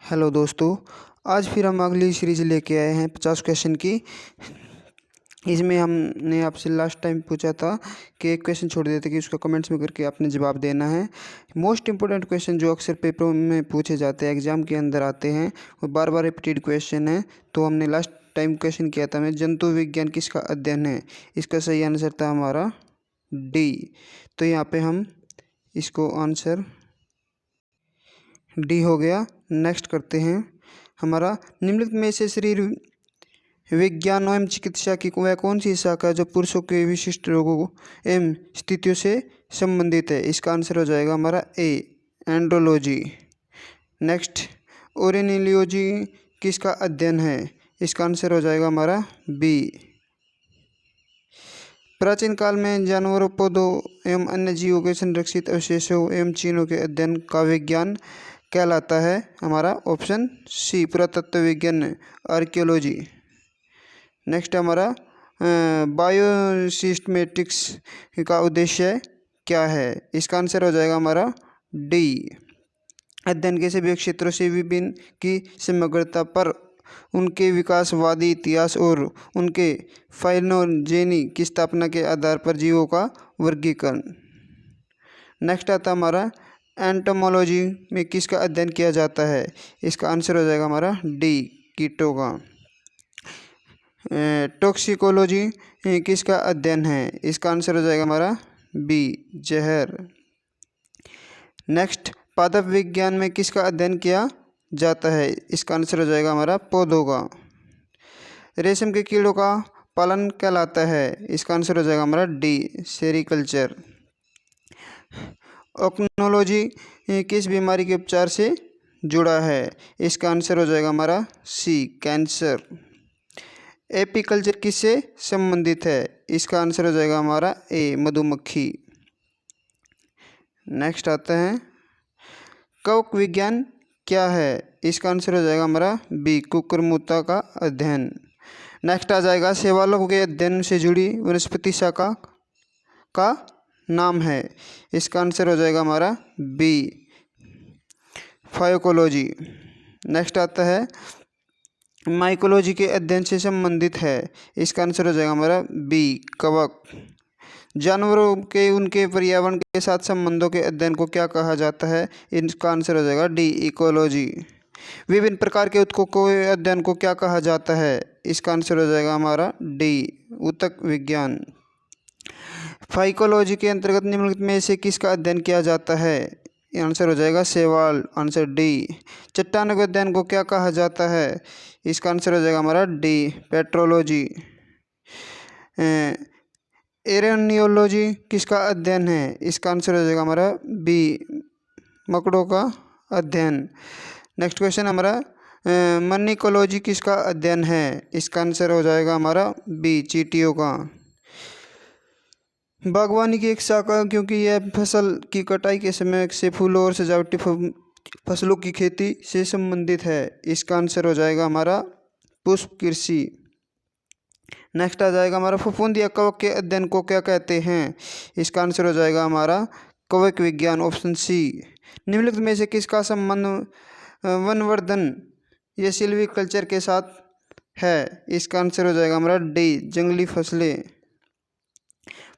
Hello दोस्तों। आज फिर हम अगली सीरीज लेके आए हैं 50 क्वेश्चन की। इसमें हमने आपसे लास्ट टाइम पूछा था कि एक क्वेश्चन छोड़ देते कि उसका कमेंट्स में करके आपने जवाब देना है। मोस्ट इंपॉर्टेंट क्वेश्चन जो अक्सर पेपरों में पूछे जाते हैं, एग्जाम के अंदर आते हैं और बार बार रिपीटेड क्वेश्चन है। तो हमने लास्ट टाइम क्वेश्चन किया था, मैं जंतु विज्ञान किसका अध्ययन है। इसका सही आंसर था हमारा डी। तो यहाँ पे हम इसको आंसर डी हो गया। नेक्स्ट करते हैं। हमारा निम्नलिखित में से शरीर विज्ञान एवं चिकित्सा की वह कौन सी शाखा है जो पुरुषों के विशिष्ट रोगों एवं स्थितियों से संबंधित है। इसका आंसर हो जाएगा हमारा ए, एंड्रोलॉजी। नेक्स्ट, ओरेनियोलॉजी किसका अध्ययन है। इसका आंसर हो जाएगा हमारा बी। प्राचीन काल में जानवरों, पौधों एवं अन्य जीवों के संरक्षित अवशेषों एवं चिन्हों के अध्ययन का विज्ञान कहलाता है। हमारा ऑप्शन सी, पुरातत्व विज्ञान, आर्कियोलॉजी। नेक्स्ट हमारा बायोसिस्टमेटिक्स का उद्देश्य क्या है। इसका आंसर हो जाएगा हमारा डी, अध्ययन के सभी क्षेत्रों से विभिन्न की समग्रता पर उनके विकासवादी इतिहास और उनके फाइलोजेनी की स्थापना के आधार पर जीवों का वर्गीकरण। नेक्स्ट आता हमारा एंटोमोलॉजी में किसका अध्ययन किया जाता है। इसका आंसर हो जाएगा हमारा डी, कीटों का। टॉक्सिकोलॉजी किसका अध्ययन है। इसका आंसर हो जाएगा हमारा बी, जहर। नेक्स्ट, पादप विज्ञान में किसका अध्ययन किया जाता है। इसका आंसर हो जाएगा हमारा पौधों का। रेशम के कीड़ों का पालन कहलाता है। इसका आंसर हो जाएगा हमारा डी, सेरिकल्चर। ओक्नोलॉजी किस बीमारी के उपचार से जुड़ा है। इसका आंसर हो जाएगा हमारा सी, कैंसर। एपीकल्चर किससे संबंधित है। इसका आंसर हो जाएगा हमारा ए, मधुमक्खी। नेक्स्ट आता है, कवक विज्ञान क्या है। इसका आंसर हो जाएगा हमारा बी, कुकुरमुत्ता का अध्ययन। नेक्स्ट आ जाएगा, शैवालों के अध्ययन से जुड़ी वनस्पति शाखा का नाम है। इसका आंसर हो जाएगा हमारा बी, फाइकोलॉजी। नेक्स्ट आता है, माइकोलॉजी के अध्ययन से संबंधित है। इसका आंसर हो जाएगा हमारा बी, कवक। जानवरों के उनके पर्यावरण के साथ संबंधों के अध्ययन को क्या कहा जाता है। इसका आंसर हो जाएगा डी, इकोलॉजी। विभिन्न प्रकार के ऊतकों के अध्ययन को क्या कहा जाता है। इसका आंसर हो जाएगा हमारा डी, ऊतक विज्ञान। फाइकोलॉजी के अंतर्गत निम्नलिखित में से किसका अध्ययन किया जाता है। आंसर हो जाएगा शैवाल, आंसर डी। चट्टानों के अध्ययन को क्या कहा जाता है। इसका आंसर हो जाएगा हमारा डी, पेट्रोलॉजी। एरेनियोलॉजी किसका अध्ययन है। इसका आंसर हो जाएगा हमारा बी, मकड़ों का अध्ययन। नेक्स्ट क्वेश्चन हमारा, मनिकोलॉजी किसका अध्ययन है। इसका आंसर हो जाएगा हमारा बी, चींटियों का। बागवानी की एक शाखा क्योंकि यह फसल की कटाई के समय से फूलों और सजावटी फसलों की खेती से संबंधित है। इसका आंसर हो जाएगा हमारा पुष्प कृषि। नेक्स्ट आ जाएगा हमारा, फफूंद या कवक के अध्ययन को क्या कहते हैं। इसका आंसर हो जाएगा हमारा कवक विज्ञान, ऑप्शन सी। निम्नलिखित में से किसका संबंध वनवर्धन या सिल्वीकल्चर के साथ है। इसका आंसर हो जाएगा हमारा डी, जंगली फसलें।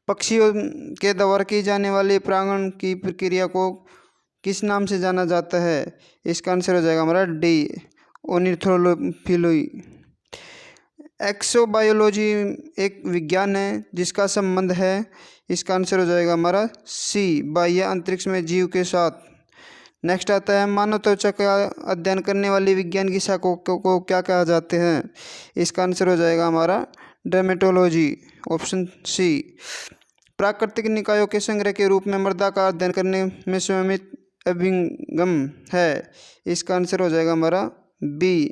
पक्षियों के द्वारा की जाने वाली परागण की प्रक्रिया को किस नाम से जाना जाता है। इसका आंसर हो जाएगा हमारा डी, ऑर्निथोफिली। एक्सोबायोलॉजी एक विज्ञान है जिसका संबंध है। इसका आंसर हो जाएगा हमारा सी, बाह्य अंतरिक्ष में जीव के साथ। नेक्स्ट आता है, मानव त्वचा का अध्ययन करने वाली विज्ञान की शाखा को क्या कहा जाते हैं। इसका आंसर हो जाएगा हमारा डर्मेटोलॉजी, ऑप्शन सी। प्राकृतिक निकायों के संग्रह के रूप में मृदा का अध्ययन करने में स्वयमित अभिगम है। इसका आंसर हो जाएगा हमारा बी,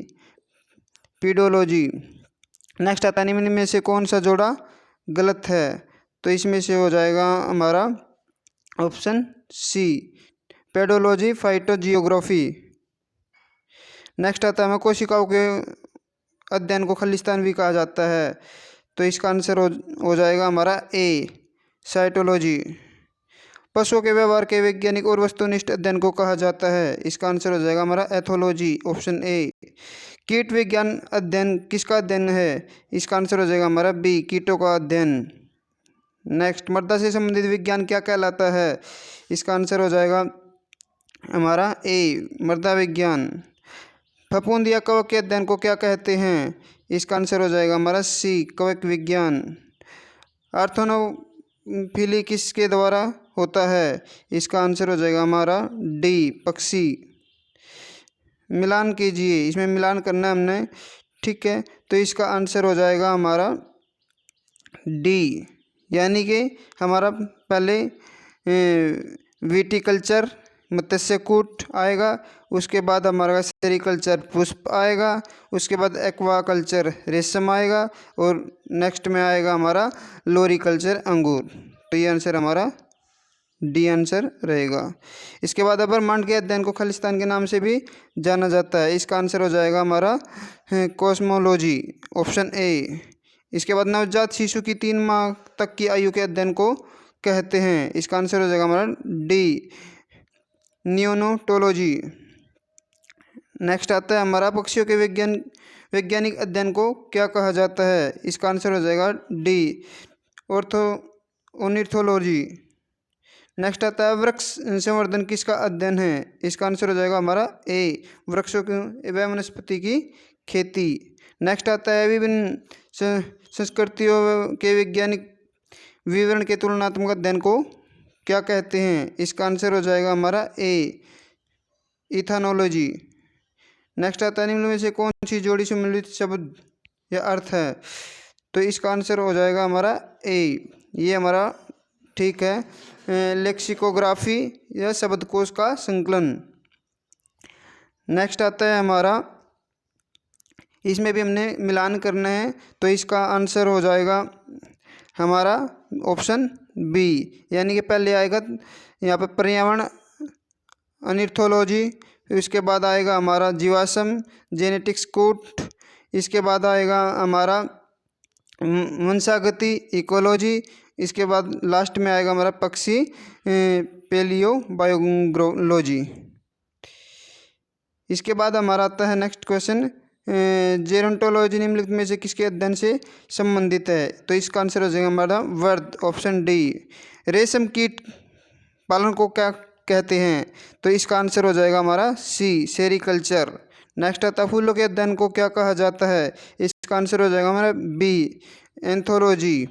पीडोलॉजी। नेक्स्ट आता है, निम्न में से कौन सा जोड़ा गलत है। तो इसमें से हो जाएगा हमारा option C, pedology, phytogeography. Next आता है, कोशिकाओं के अध्ययन को खलिस्तान भी कहा जाता है। तो इसका आंसर हो जाएगा हमारा ए, साइटोलॉजी। पशुओं के व्यवहार के वैज्ञानिक और वस्तुनिष्ठ अध्ययन को कहा जाता है? इसका आंसर हो जाएगा हमारा एथोलॉजी, ऑप्शन ए। कीट विज्ञान अध्ययन किसका अध्ययन है? इसका आंसर हो जाएगा हमारा बी, कीटों का अध्ययन। नेक्स्ट, मृदा से संबंधित विज्ञान क्या कहलाता है? इसका आंसर हो जाएगा हमारा ए, मृदा विज्ञान। फफूंद या कवक के अध्ययन को क्या कहते हैं? इसका आंसर हो जाएगा हमारा सी, कवक विज्ञान। आर्थ्रोनोफिली किसके द्वारा होता है? इसका आंसर हो जाएगा हमारा डी, पक्षी। मिलान कीजिए, इसमें मिलान करना है हमने, ठीक है। तो इसका आंसर हो जाएगा हमारा डी, यानी कि हमारा पहले विटिकल्चर मत्स्य कूट आएगा, उसके बाद हमारा सेरिकल्चर पुष्प आएगा, उसके बाद एक्वाकल्चर रेशम आएगा, और नेक्स्ट में आएगा हमारा लोरिकल्चर अंगूर। तो ये आंसर हमारा डी आंसर रहेगा। इसके बाद अब्रह्मांड के अध्ययन को खालिस्तान के नाम से भी जाना जाता है। इसका आंसर हो जाएगा हमारा कॉस्मोलॉजी, ऑप्शन ए। इसके बाद नवजात शिशु की 3 माह तक की आयु के अध्ययन को कहते हैं? इसका आंसर हो जाएगा हमारा डी, नियोनोटोलॉजी। नेक्स्ट आता है हमारा पक्षियों के वैज्ञानिक अध्ययन को क्या कहा जाता है? इसका आंसर हो जाएगा डी, ऑर्निथोलॉजी। नेक्स्ट आता है वृक्ष संवर्धन किसका अध्ययन है? इसका आंसर हो जाएगा हमारा ए, वृक्षों की व वनस्पति की खेती। नेक्स्ट आता है विभिन्न संस्कृतियों के वैज्ञानिक विवरण के तुलनात्मक अध्ययन को क्या कहते हैं? इसका आंसर हो जाएगा हमारा ए, इथानोलॉजी। नेक्स्ट आता है निम्न में से कौन सी जोड़ी सम्मिलित शब्द या अर्थ है? तो इसका आंसर हो जाएगा हमारा ए, ये हमारा ठीक है, लेक्सिकोग्राफी या शब्दकोश का संकलन। नेक्स्ट आता है हमारा, इसमें भी हमने मिलान करना है, तो इसका आंसर हो जाएगा हमारा ऑप्शन बी, यानी कि पहले आएगा यहाँ पे पर्यावरण अनिर्थोलॉजी, इसके बाद आएगा हमारा जीवाश्म जेनेटिक्स कूट, इसके बाद आएगा हमारा वंशागति इकोलॉजी, इसके बाद लास्ट में आएगा हमारा पक्षी पेलियो बायोग्रोलॉजी। इसके बाद हमारा आता है नेक्स्ट क्वेश्चन, जेरोंटोलॉजी निम्नलिखित में से किसके अध्ययन से संबंधित है? तो इसका आंसर हो जाएगा हमारा वर्द, ऑप्शन डी। रेशम कीट पालन को क्या कहते हैं? तो इसका आंसर हो जाएगा हमारा सी, सेरिकल्चर। नेक्स्ट आता है फूलों के अध्ययन को क्या कहा जाता है? इसका आंसर हो जाएगा हमारा बी, एंथोलॉजी।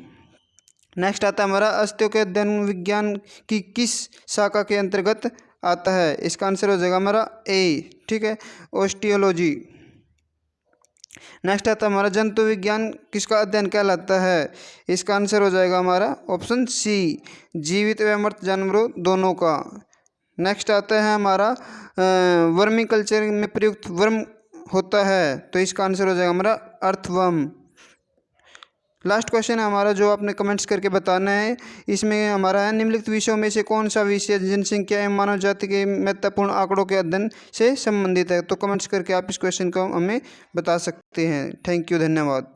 नेक्स्ट आता है हमारा अस्थियों के अध्ययन विज्ञान की किस शाखा के अंतर्गत आता है? इसका आंसर हो जाएगा हमारा ए, ठीक है, ऑस्टियोलॉजी। नेक्स्ट आता है हमारा जंतु विज्ञान किसका अध्ययन कहलाता है? इसका आंसर हो जाएगा हमारा ऑप्शन सी, जीवित व मृत जानवरों दोनों का। नेक्स्ट आता है हमारा वर्मी कल्चर में प्रयुक्त वर्म होता है, तो इसका आंसर हो जाएगा हमारा अर्थवर्म। लास्ट क्वेश्चन है हमारा, जो आपने कमेंट्स करके बताना है। इसमें हमारा है निम्नलिखित विषयों में से कौन सा विषय जनसंख्या एवं मानव जाति के महत्वपूर्ण आंकड़ों के अध्ययन से संबंधित है? तो कमेंट्स करके आप इस क्वेश्चन को हमें बता सकते हैं। थैंक यू, धन्यवाद।